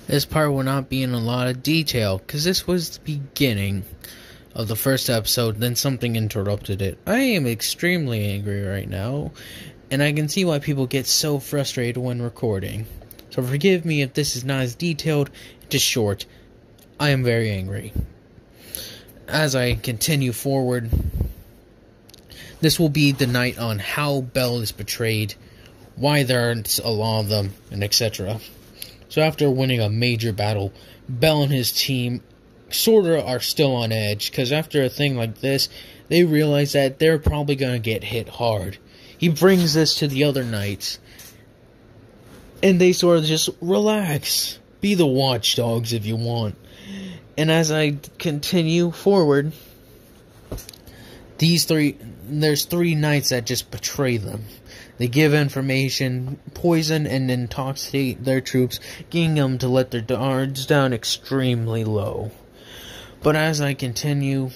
This part will not be in a lot of detail, because this was the beginning of the first episode, then something interrupted it. I am extremely angry right now, and I can see why people get so frustrated when recording. So forgive me if this is not as detailed, just short. I am very angry. As I continue forward, this will be the night on how Belle is betrayed, why there aren't a lot of them, and etc. So after winning a major battle, Belle and his team sorta are still on edge, because after a thing like this, they realize that they're probably gonna get hit hard. He brings this to the other knights, and they sort of just relax. Be the watchdogs if you want. And as I continue forward, there's three knights that just betray them. They give information, poison, and intoxicate their troops, getting them to let their guards down extremely low. But as I continue,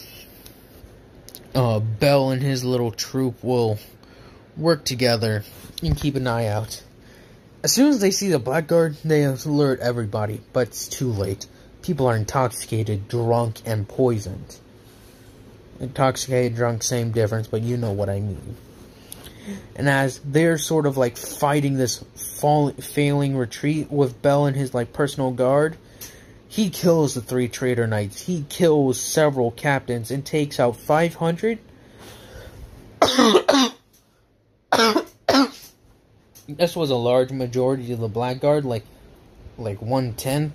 Belle and his little troop will work together and keep an eye out. As soon as they see the blackguard, they alert everybody, but it's too late. People are intoxicated, drunk, and poisoned. Intoxicated, drunk, same difference, but you know what I mean. And as they're sort of like fighting this failing retreat with Belle and his like personal guard, he kills the 3 traitor knights. He kills several captains and takes out 500. This was a large majority of the blackguard, like 1/10,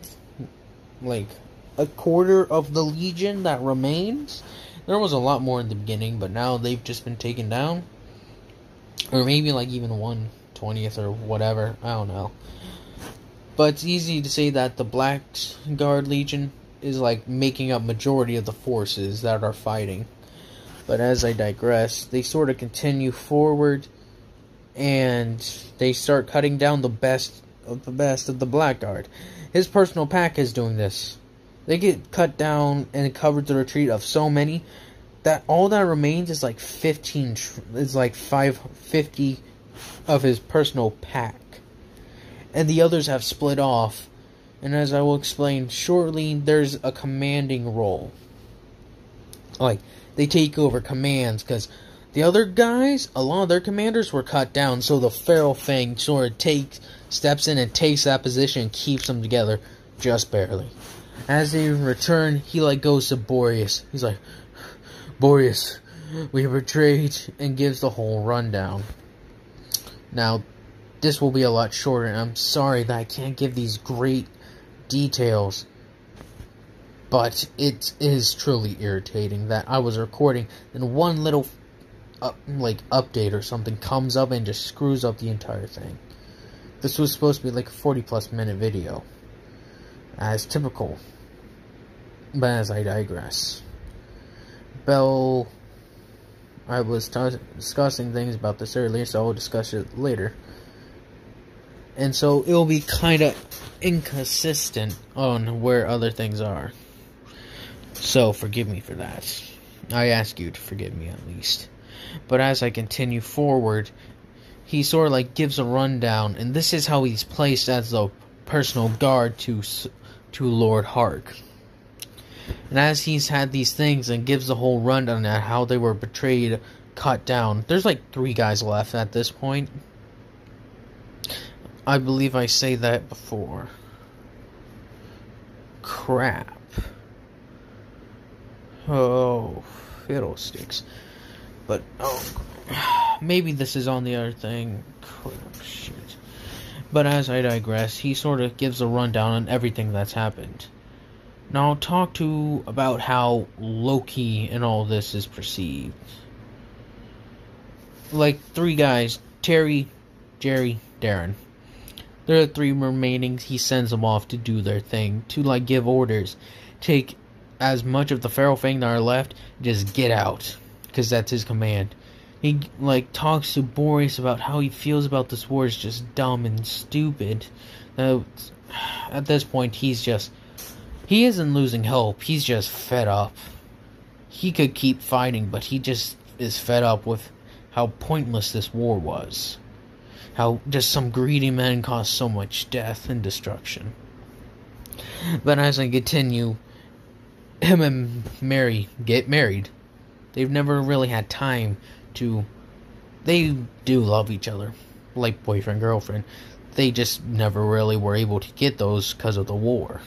like a quarter of the legion that remains. There was a lot more in the beginning, but now they've just been taken down. Or maybe like even 1/20th or whatever, I don't know. But it's easy to say that the Blackguard Legion is like making up majority of the forces that are fighting. But as I digress, they sort of continue forward, and they start cutting down the best of the Blackguard. His personal pack is doing this. They get cut down and covered the retreat of so many that all that remains is like 550 of his personal pack. And the others have split off. And as I will explain shortly, there's a commanding role. Like, they take over commands, because the other guys, a lot of their commanders were cut down, so the Feral Fang sort of steps in and takes that position and keeps them together, just barely. As they return, he like goes to Boreas. He's like, Boreas, we were betrayed, and gives the whole rundown. Now, this will be a lot shorter, and I'm sorry that I can't give these great details, but it is truly irritating that I was recording, and one little update or something comes up and just screws up the entire thing. This was supposed to be like a 40+ minute video, as typical. But as I digress, Belle, I was discussing things about this earlier, so I'll discuss it later. And so it'll be kind of inconsistent on where other things are. So forgive me for that. I ask you to forgive me at least. But as I continue forward, he sort of like gives a rundown, and this is how he's placed as the personal guard to Lord Hark. And as he's had these things and gives the whole rundown on how they were betrayed, cut down. There's like 3 guys left at this point. I believe I say that before. Crap. Oh, fiddlesticks. But, maybe this is on the other thing. Crap, shit. But as I digress, he sort of gives a rundown on everything that's happened. Now I'll talk about how low-key and all this is perceived. Like 3 guys, Terry, Jerry, Darren. There are 3 remaining. He sends them off to do their thing, to like give orders. Take as much of the Feral Fang that are left, just get out, because that's his command. He like talks to Boreas about how he feels about this war is just dumb and stupid. At this point, he isn't losing hope. He's just fed up. He could keep fighting, but he just is fed up with how pointless this war was. How just some greedy men caused so much death and destruction. But as I continue, him and Mary get married. They've never really had time to... They do love each other, like boyfriend, girlfriend. They just never really were able to get those because of the war.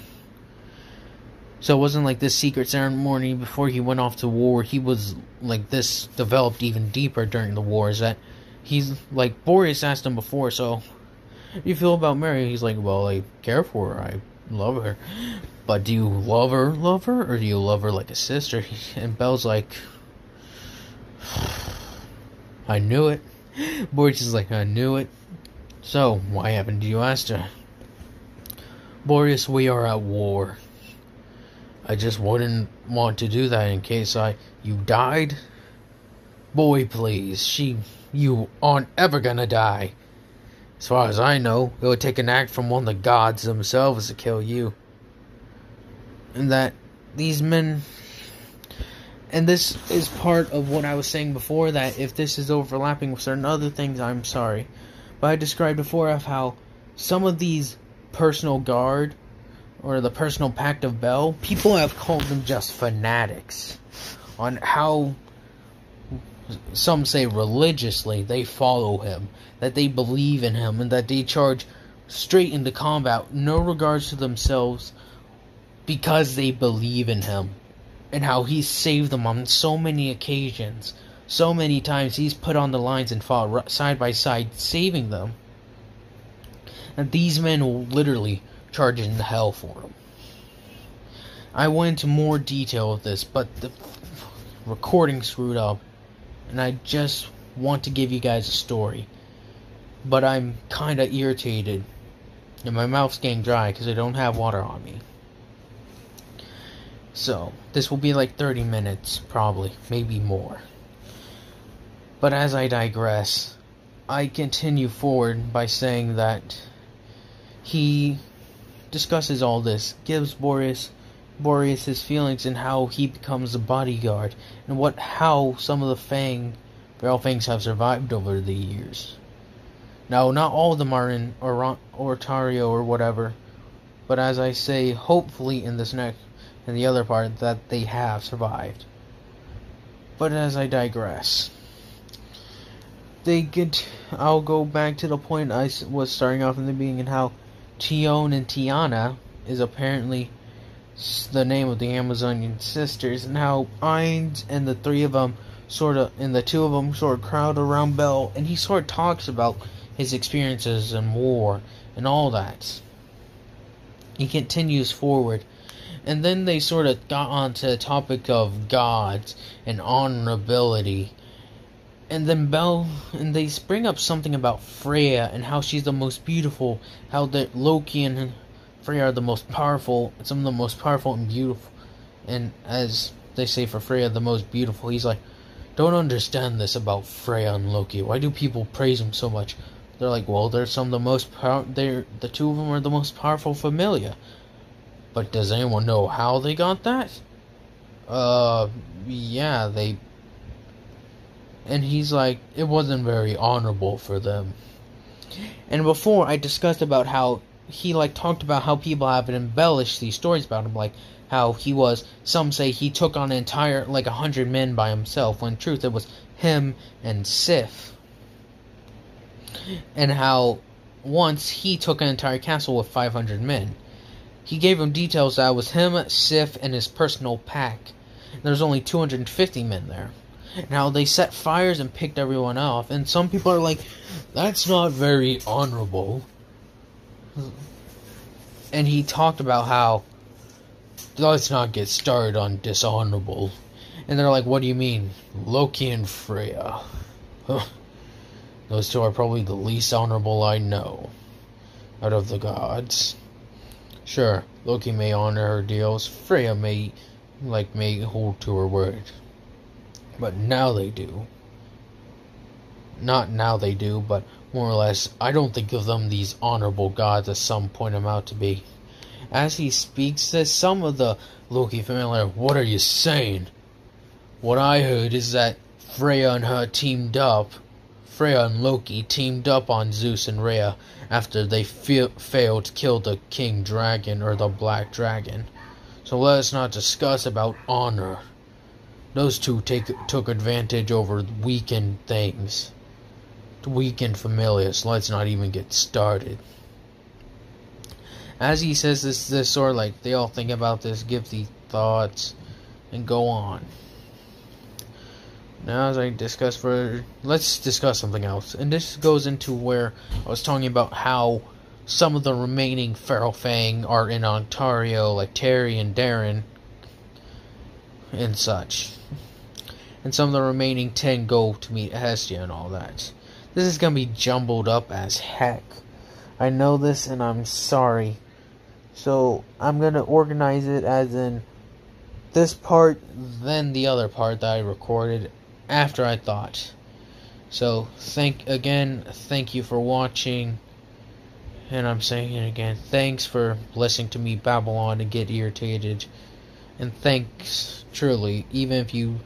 So it wasn't like this secret ceremony before he went off to war. He was like this developed even deeper during the war. Is that he's like Boreas asked him before, so how do you feel about Mary? He's like, well, I care for her, I love her, but do you love her, or do you love her like a sister? And Belle's like, I knew it. Boreas is like, I knew it. So why haven't you asked her? Boreas, we are at war. I just wouldn't want to do that in case you died. Boy, please, you aren't ever gonna die. As far as I know, it would take an act from one of the gods themselves to kill you. And that these men... And this is part of what I was saying before, that if this is overlapping with certain other things, I'm sorry. But I described before of how some of these personal guard, or the personal pact of Bel, people have called them just fanatics. On how, some say religiously, they follow him. That they believe in him, and that they charge straight into combat, no regards to themselves, because they believe in him. And how he's saved them on so many occasions. So many times he's put on the lines and fought side by side, saving them. And these men will literally charge into hell for him. I went into more detail of this, but the recording screwed up. And I just want to give you guys a story. But I'm kind of irritated. And my mouth's getting dry because I don't have water on me. So, this will be like 30 minutes, probably, maybe more. But as I digress, I continue forward by saying that he discusses all this, gives Boreas his feelings and how he becomes a bodyguard, and how some of the Feral Fangs have survived over the years. Now, not all of them are in Ortario or whatever, but as I say, hopefully in the other part, that they have survived. But as I digress, I'll go back to the point I was starting off in the beginning, and how Tion and Tiana is apparently the name of the Amazonian sisters, and how Ainz and the two of them sort of crowd around Bel, and he sort of talks about his experiences in war and all that. He continues forward. And then they sort of got onto the topic of gods and honorability. And then they bring up something about Freya and how she's the most beautiful. How that Loki and Freya are the most powerful, some of the most powerful and beautiful. And as they say for Freya, the most beautiful. He's like, don't understand this about Freya and Loki. Why do people praise them so much? They're like, well, they're some of the most the two of them are the most powerful familia. But does anyone know how they got that? Yeah, they... And he's like, it wasn't very honorable for them. And before, I discussed about how he, talked about how people have embellished these stories about him, like, how he was, some say he took on an entire, 100 men by himself, when in truth it was him and Sif. And how once he took an entire castle with 500 men. He gave him details that it was him, Sif, and his personal pack. There's only 250 men there. And how they set fires and picked everyone off. And some people are like, that's not very honorable. And he talked about how, let's not get started on dishonorable. And they're like, what do you mean? Loki and Freya. Those two are probably the least honorable I know. Out of the gods. Sure, Loki may honor her deals, Freya may hold to her word. But now they do. Not now they do, but more or less, I don't think of them these honorable gods as some point them out to be. As he speaks this, some of the Loki family are, what are you saying? What I heard is that Freya and her teamed up Freya and Loki teamed up on Zeus and Rhea after they failed to kill the King Dragon, or the Black Dragon. So let us not discuss about honor. Those two took advantage over weakened things. Weakened familiars. Let's not even get started. As he says this sort of like, they all think about this, give the thoughts, and go on. Now, as I discuss further, let's discuss something else. And this goes into where I was talking about how some of the remaining Feral Fang are in Ontario, like Terry and Darren, and such. And some of the remaining 10 go to meet Hestia and all that. This is going to be jumbled up as heck. I know this and I'm sorry. So, I'm going to organize it as in this part, then the other part that I recorded after I thought. So, thank you for watching. And I'm saying it again, thanks for listening to me babble on and get irritated. And thanks, truly, even if you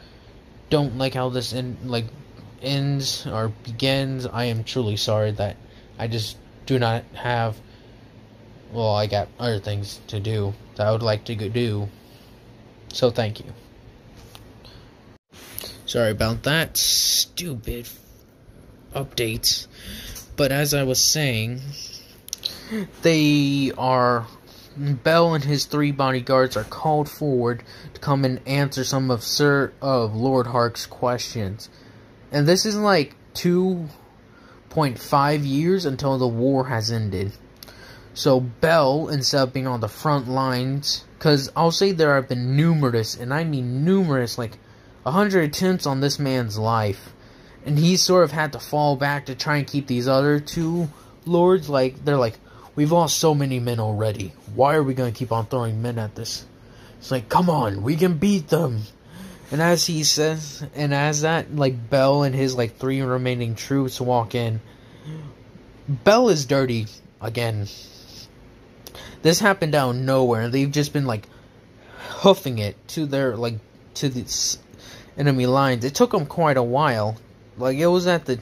don't like how this ends or begins, I am truly sorry that I just do not have, well, I got other things to do that I would like to do. So thank you. Sorry about that stupid updates. But as I was saying, Bell and his 3 bodyguards are called forward to come and answer some of Lord Hark's questions. And this is like 2.5 years until the war has ended. So Bell, instead of being on the front lines, because I'll say there have been numerous, and I mean numerous, like 100 attempts on this man's life. And he sort of had to fall back to try and keep these other 2 lords, they're like, we've lost so many men already. Why are we going to keep on throwing men at this? It's like, come on, we can beat them. And as he says, and as that, Bell and his, 3 remaining troops walk in, Bell is dirty again. This happened out of nowhere, and they've just been, hoofing it to their, to the enemy lines. It took them quite a while. It was at the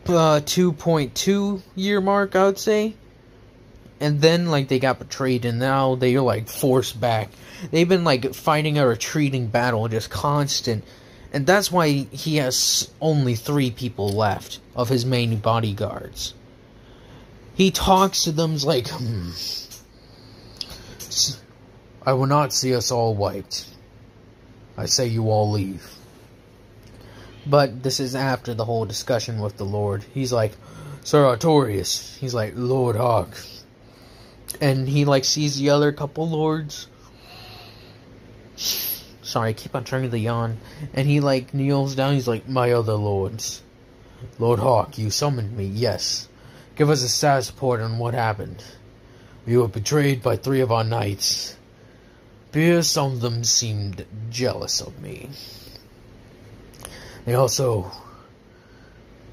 2.2 year mark, I would say. And then, they got betrayed, and now they're, forced back. They've been, fighting a retreating battle, just constant. And that's why he has only 3 people left of his main bodyguards. He talks to them like, I will not see us all wiped. I say you all leave. But this is after the whole discussion with the Lord. He's like, Sir Artorais. He's like, Lord Hark. And he, sees the other couple lords. Sorry, I keep on turning the yawn. And he, kneels down. He's like, my other lords. Lord Hark, you summoned me, yes. Give us a status report on what happened. We were betrayed by 3 of our knights. Some of them seemed jealous of me. They also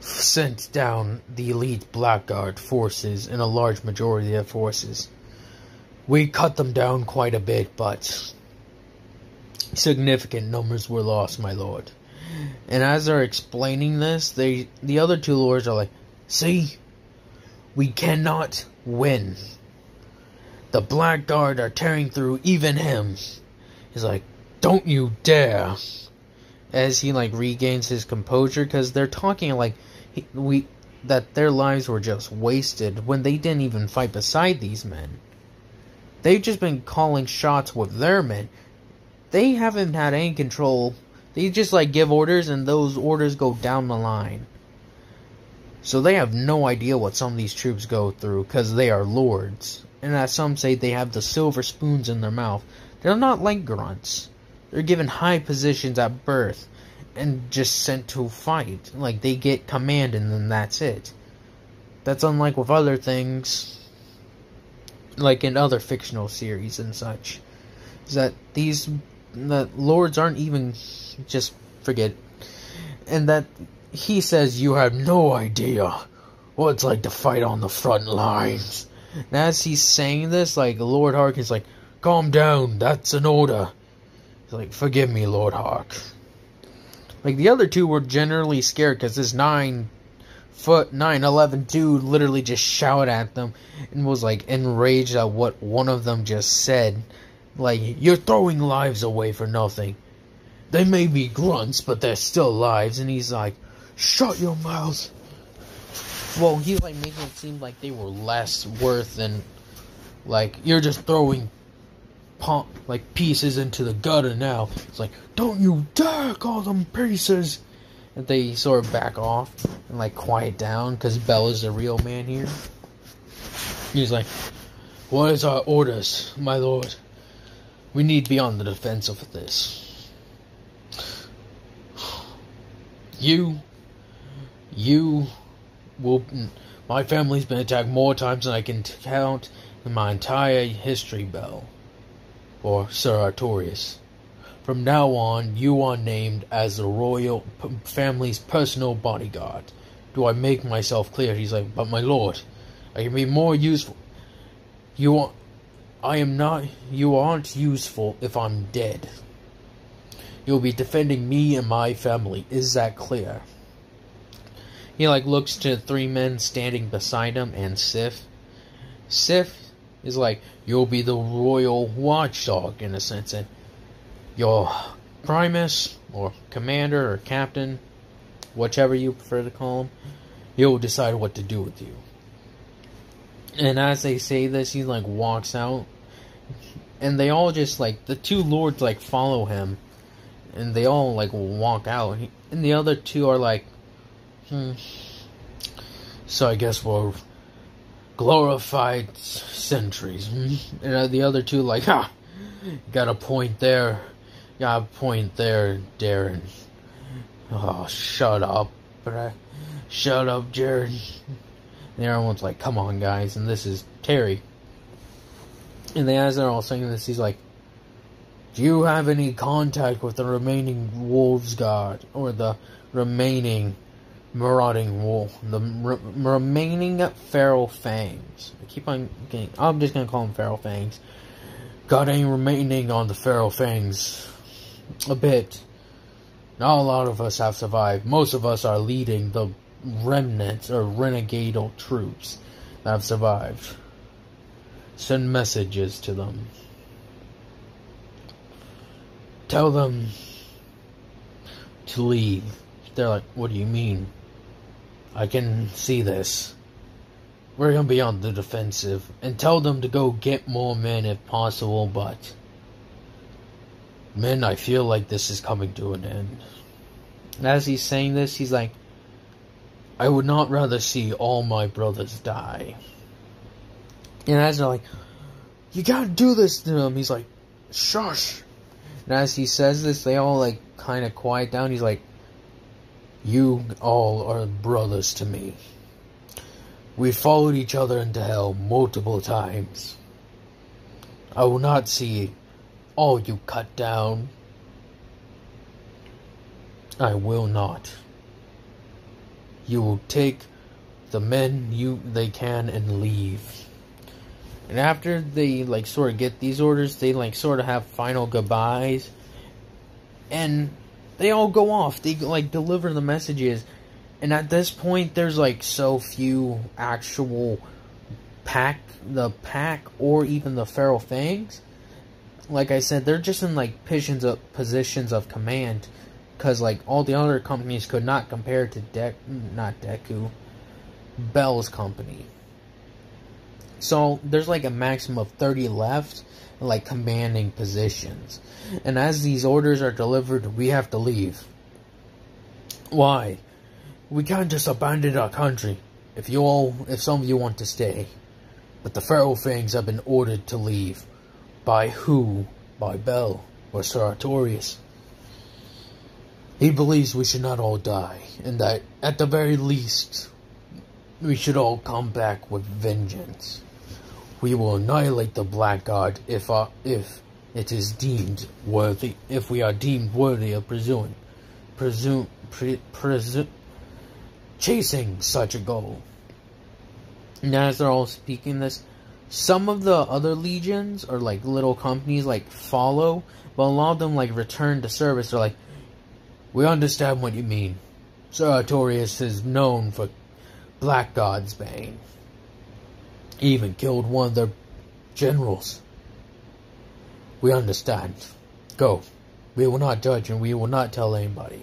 sent down the elite Blackguard forces and a large majority of their forces. We cut them down quite a bit, but significant numbers were lost, my lord. And as they're explaining this, the other 2 lords are like, see, we cannot win. The Blackguard are tearing through even him. He's like, don't you dare. As he regains his composure, because they're talking that their lives were just wasted when they didn't even fight beside these men. They've just been calling shots with their men. They haven't had any control. They just give orders, and those orders go down the line. So they have no idea what some of these troops go through, because they are lords. And as some say, they have the silver spoons in their mouth. They're not like grunts. They're given high positions at birth and just sent to fight. They get command and then that's it. That's unlike with other things, in other fictional series and such. Is that the lords aren't even, just forget. And that he says, you have no idea what it's like to fight on the front lines. And as he's saying this, Lord Hark is like, calm down, that's an order. He's like, forgive me, Lord Hark. Like, the other two were generally scared because this 9'11" dude literally just shouted at them and was, like, enraged at what one of them just said. Like, you're throwing lives away for nothing. They may be grunts, but they're still lives. And he's like, shut your mouth. Well, he's, like, making it seem like they were less worth than, like, you're just throwing pieces into the gutter now. It's like, don't you dare call them pieces. And they sort of back off and like quiet down because Bell is the real man here. He's like, what is our orders, my lord? We need to be on the defensive of this. You will. My family's been attacked more times than I can count in my entire history, Bell. Or Sir Artorais. From now on, you are named as the royal family's personal bodyguard. Do I make myself clear? He's like, but my lord, I can be more useful. You aren't useful if I'm dead. You'll be defending me and my family. Is that clear? He like looks to three men standing beside him and Sif. Sif is like, you'll be the royal watchdog in a sense, and your primus or commander or captain, whichever you prefer to call him, he'll decide what to do with you. And as they say this, he like walks out, and they all just like, the two lords like follow him, and they all like walk out, and the other two are like, so I guess we're glorified sentries. And the other two like, got a point there. Got a point there, Darren. Oh, shut up. Shut up, Jared. And everyone's like, come on, guys. And this is Terry. And as they're all saying this, he's like, do you have any contact with the remaining Wolves Guard? Or the remaining marauding wolf? The remaining Feral Fangs. I'm just gonna call them Feral Fangs. Got any remaining on the Feral Fangs? A bit. Not a lot of us have survived. Most of us are leading the remnants or renegade troops that have survived. Send messages to them. Tell them to leave. They're like, what do you mean? I can see this. We're gonna be on the defensive. And tell them to go get more men if possible, but men, I feel like this is coming to an end. As he's saying this, he's like, I would not rather see all my brothers die. And as they're like, you gotta do this to him, he's like, shush. And as he says this, they all like kind of quiet down. He's like, you all are brothers to me. We followed each other into hell multiple times. I will not see all you cut down. I will not. You will take the men they can and leave. And after they like sort of get these orders, they like sort of have final goodbyes. And they all go off. They like deliver the messages. And at this point, there's like so few actual pack or even the Feral Fangs. Like I said, they're just in like positions of command, because like all the other companies could not compare to Bell's company. So there's like a maximum of 30 left, like commanding positions. And as these orders are delivered, we have to leave. Why? We can't just abandon our country if some of you want to stay. But the Feral Fangs have been ordered to leave. By who? By Bell or Sir Artorais. He believes we should not all die, and that at the very least we should all come back with vengeance. We will annihilate the Blackguard if it is deemed worthy. If we are deemed worthy of chasing such a goal. And as they're all speaking this, some of the other legions or like little companies like follow, but a lot of them like return to service. They're like, We understand what you mean. Sir Artorais is known for Black God's bane. He even killed one of their generals. We understand. Go. We will not judge and we will not tell anybody.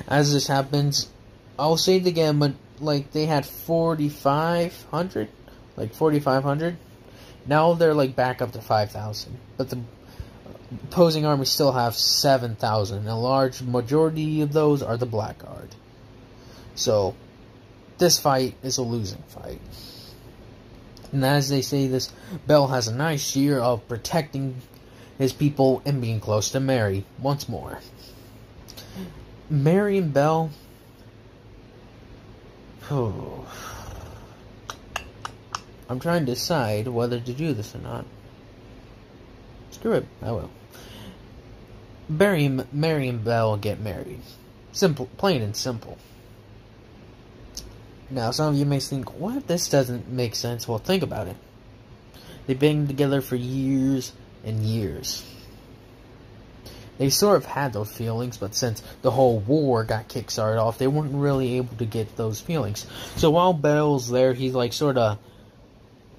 As this happens, I'll say it again, but like they had 4,500? Like 4,500? Now they're like back up to 5,000. But the opposing army still have 7,000. And a large majority of those are the Blackguard. So, this fight is a losing fight. And as they say this, Bell has a nice year of protecting his people and being close to Mary once more. Mary and Bell... I'm trying to decide whether to do this or not. Screw it, I will. Mary and Bell get married. Simple, plain and simple. Now, some of you may think, what? This doesn't make sense. Well, think about it. They've been together for years and years. They sort of had those feelings, but since the whole war got kickstarted off, they weren't really able to get those feelings. So while Bell's there, he like sort of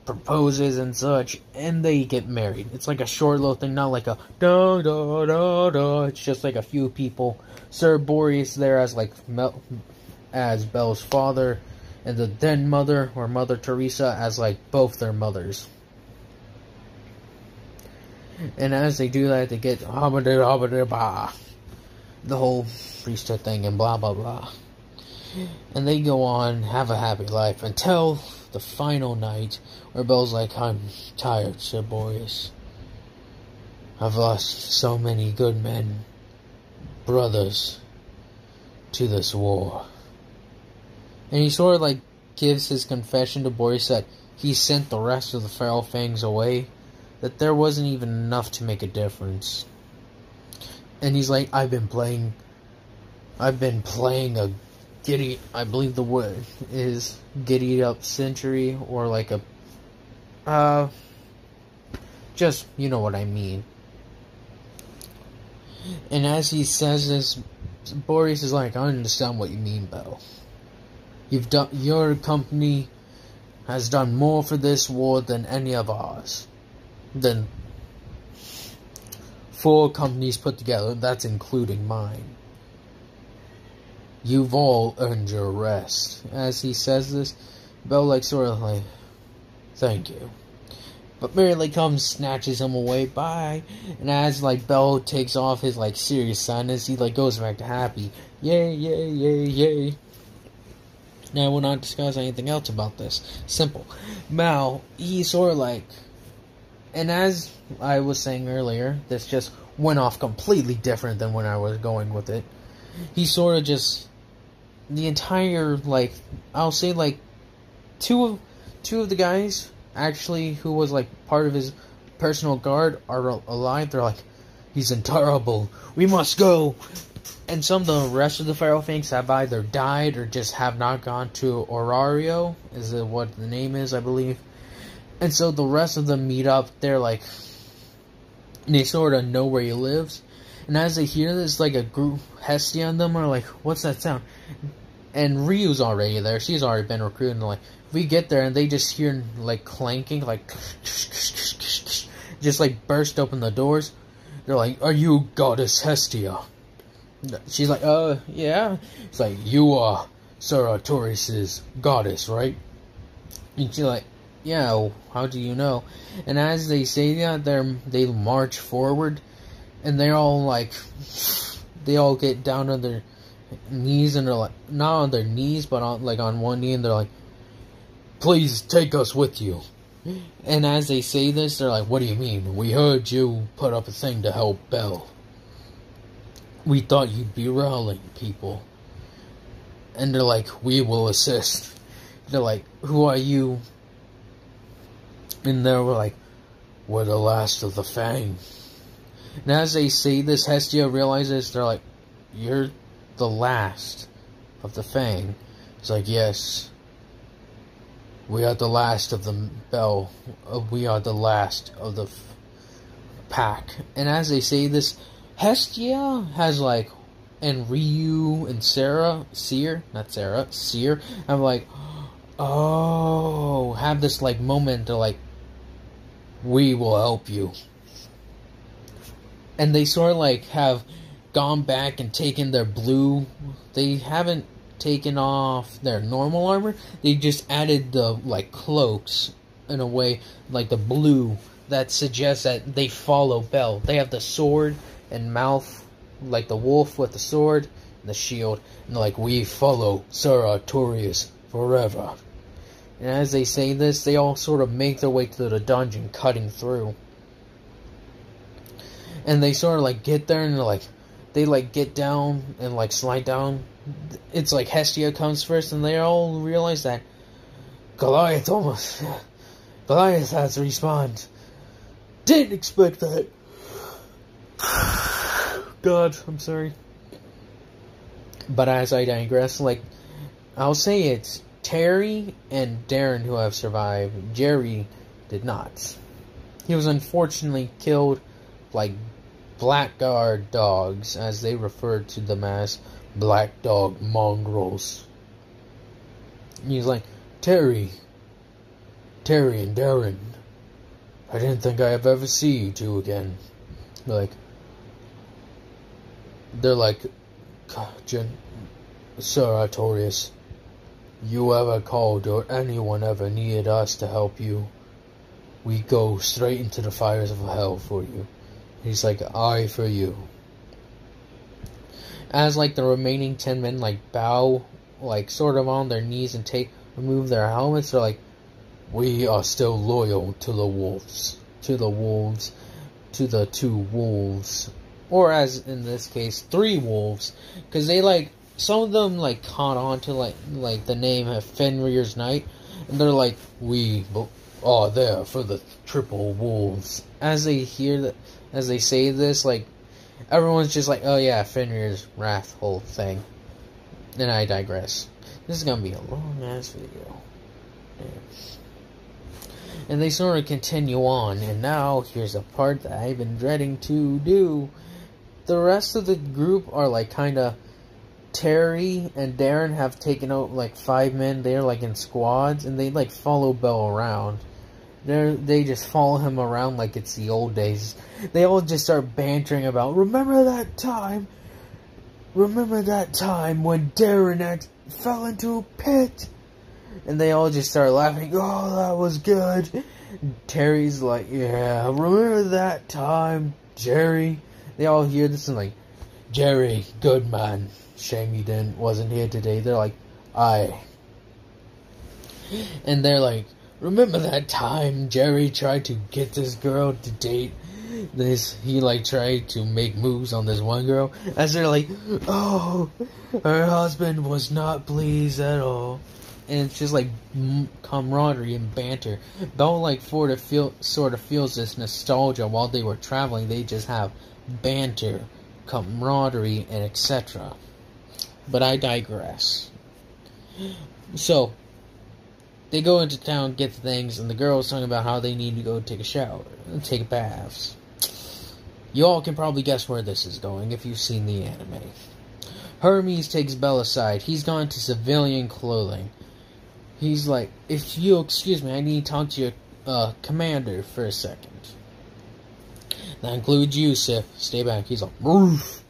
proposes and such, and they get married. It's like a short little thing, not like a da da da da. It's just like a few people. Sir Boreas there as like as Belle's father, and the then mother or Mother Teresa as like both their mothers. And as they do that, they get the whole priesthood thing and blah blah blah. And they go on, have a happy life until the final night where Belle's like, I'm tired, Sir Boreas. I've lost so many good men, brothers, to this war. And he sort of like gives his confession to Boreas that he sent the rest of the Feral Fangs away, that there wasn't even enough to make a difference. And he's like, I've been playing a giddy, I believe the word is giddy up century, or like a, just, you know what I mean. And as he says this, Boreas is like, I understand what you mean, Belle. Your company has done more for this war than any of ours. Than 4 companies put together, that's including mine. You've all earned your rest. As he says this, Belle like sort of like, thank you. But Mary like comes, snatches him away, bye. And as like Belle takes off his like serious sadness, he like goes back to happy. Yay, yay, yay, yay. Now we'll not discuss anything else about this. Simple. Now, he sort of like, and as I was saying earlier, this just went off completely different than when I was going with it. He sort of just, the entire, like, I'll say, like, two of the guys, actually, who was, like, part of his personal guard, are alive. They're like, he's intolerable. We must go. And some of the rest of the Feral Fangs have either died or just have not gone to Orario, is what the name is, I believe. And so the rest of them meet up. They're like, they sort of know where he lives. And as they hear this, like a group, Hestia and them are like, what's that sound? And Ryu's already there. She's already been recruited. And like, we get there and they just hear like clanking, like, just like burst open the doors. They're like, are you Goddess Hestia? She's like, yeah. It's like, you are Sir Artorais' goddess, right? And she's like, yeah, how do you know? And as they say that, they march forward, and they're all like, they all get down on their knees, and they're like, not on their knees, but on like on one knee, and they're like, please take us with you. And as they say this, they're like, what do you mean? We heard you put up a thing to help Belle. We thought you'd be rallying people. And they're like, we will assist. They're like, who are you? And they were like, we're the last of the Fang. And as they say this, Hestia realizes, they're like, you're the last of the Fang. It's like, yes. We are the last of the Bell. We are the last of the pack. And as they say this, Hestia has like, and Ryu and Seer, I'm like, oh, have this like moment to like, we will help you. And they sort of like have gone back and taken their blue. They haven't taken off their normal armor. They just added the like cloaks in a way, like the blue that suggests that they follow Bell. They have the sword and mouth, like the wolf with the sword and the shield, and they're like, we follow Sir Artorais forever. And as they say this, they all sort of make their way to the dungeon, cutting through. And they sort of like get there, and they're like, they like get down and like slide down. It's like Hestia comes first, and they all realize that Goliath has respawned. Didn't expect that. God, I'm sorry. But as I digress, like, I'll say it's Terry and Darren who have survived. Jerry did not. He was unfortunately killed like blackguard dogs, as they referred to them as black dog mongrels. He's like, Terry and Darren, I didn't think I'd ever see you two again. They're like, Sir Artorias, you ever called or anyone ever needed us to help you, we go straight into the fires of hell for you. He's like, I for you. As like the remaining 10 men like bow, like sort of on their knees and remove their helmets, they're like, we are still loyal to the wolves. To the two wolves. Or as in this case, 3 wolves. Because they like, some of them like caught on to like the name of Fenrir's Night. And they're like, we are there for the triple wolves. As they hear that, as they say this, like, everyone's just like, oh yeah, Fenrir's Wrath whole thing. And I digress. This is gonna be a long ass video. Yeah. And they sort of continue on, and now here's a part that I've been dreading to do. The rest of the group are like kinda, Terry and Darren have taken out like 5 men. They're like in squads, and they like follow Bell around. They just follow him around like it's the old days. They all just start bantering about, remember that time when Darren fell into a pit? And they all just start laughing, oh, that was good. Terry's like, yeah, remember that time, Jerry? They all hear this and like, Jerry, good man. Shame he wasn't here today. They're like, aye. And they're like, remember that time Jerry tried to get this girl to date this? He like tried to make moves on this one girl. As they're like, oh, her husband was not pleased at all. And it's just like camaraderie and banter. Bell like sort of feels this nostalgia while they were traveling. They just have banter, camaraderie, and etc. But I digress. So they go into town, get the things, and the girl's talking about how they need to go take a shower and take baths. You all can probably guess where this is going if you've seen the anime. Hermes takes Bell aside. He's gone to civilian clothing. He's like, if you'll excuse me, I need to talk to your commander for a second. That includes you, Sif. Stay back. He's like, roof.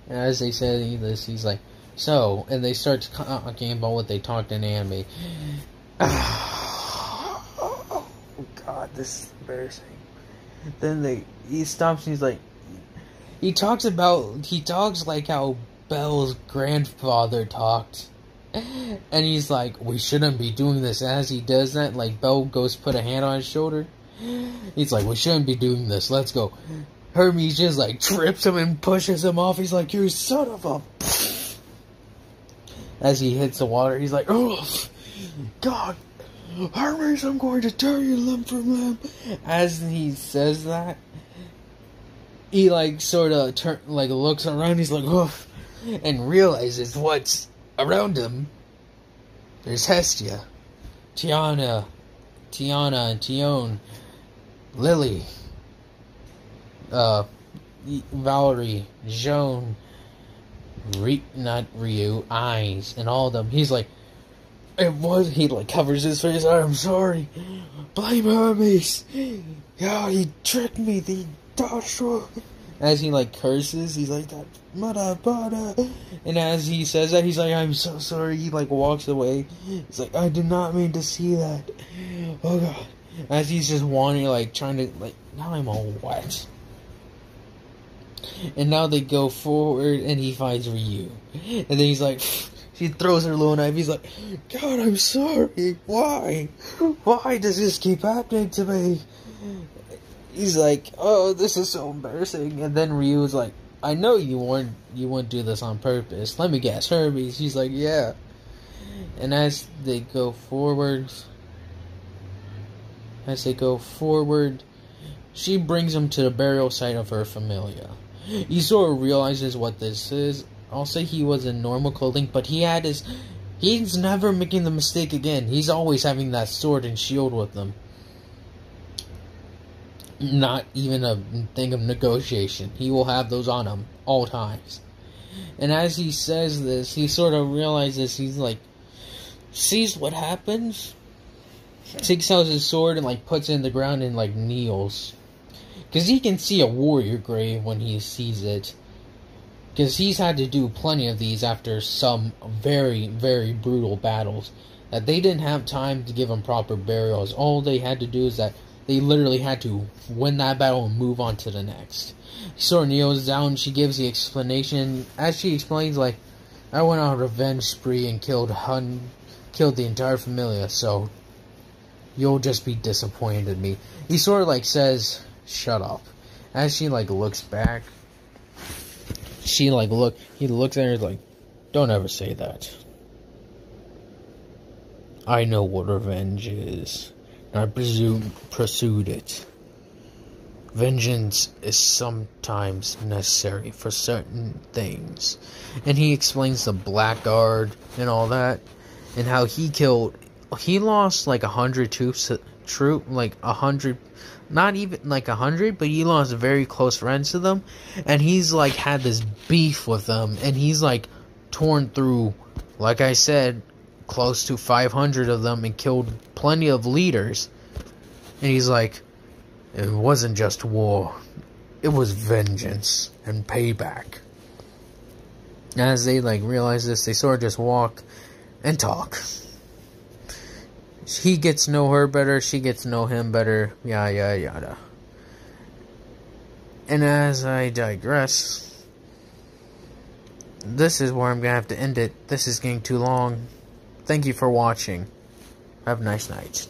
And as they say this, he's like, so, and they start talking about what they talked in anime. Oh, God, this is embarrassing. Then he stops and he's like, he talks like how Bell's grandfather talked. And he's like, we shouldn't be doing this. As he does that, like, Bell goes put a hand on his shoulder. He's like, we shouldn't be doing this. Let's go. Hermes just, like, trips him and pushes him off. He's like, you son of a... As he hits the water, he's like, oh, God. Hermes, I'm going to tear you limb from limb. As he says that, he, like, sort of looks around. He's like, oh, and realizes what's around him. There's Hestia, Tiana and Tion, Lily, Valerie, Joan, not Ryu, eyes, and all of them. He's like, it was, he like covers his face. I'm sorry. Blame Hermes. Yeah, he tricked me. The Dasha. As he like curses, he's like that mother. And as he says that, he's like, I'm so sorry. He like walks away. He's like, I did not mean to see that. Oh god. As he's just wandering, like trying to like, now I'm all wet. And now they go forward, and he finds Ryu. And then he's like, she throws her little knife. He's like, God, I'm sorry. Why? Why does this keep happening to me? He's like, oh, this is so embarrassing. And then Ryu was like, I know you wouldn't do this on purpose. Let me guess, Hermes. He's like, yeah. And as they go forward, she brings him to the burial site of her familia. He sort of realizes what this is. I'll say he was in normal clothing, but he's never making the mistake again. He's always having that sword and shield with him. Not even a thing of negotiation. He will have those on him all times. And as he says this, he sort of realizes, he's like, sees what happens, takes out his sword and like puts it in the ground and like kneels. Because he can see a warrior grave when he sees it. Because he's had to do plenty of these after some very, very brutal battles. That they didn't have time to give him proper burials. All they had to do is that they literally had to win that battle and move on to the next. He sort of kneels down, she gives the explanation. As she explains, like, I went on a revenge spree and killed the entire familia, so you'll just be disappointed in me. He sort of like says, shut up. As she like looks back, he looks at her like, don't ever say that. I know what revenge is. And I pursued it. Vengeance is sometimes necessary for certain things. And he explains the blackguard and all that. And how he lost like 100 troops, like 100, not even like 100, but he lost very close friends to them. And he's like had this beef with them. And he's like torn through, like I said, close to 500 of them and killed plenty of leaders. And he's like, it wasn't just war, it was vengeance and payback. As they like realize this, they sort of just walk and talk. He gets to know her better, she gets to know him better, yada yada. And as I digress, this is where I'm gonna have to end it. This is getting too long. Thank you for watching. Have a nice night.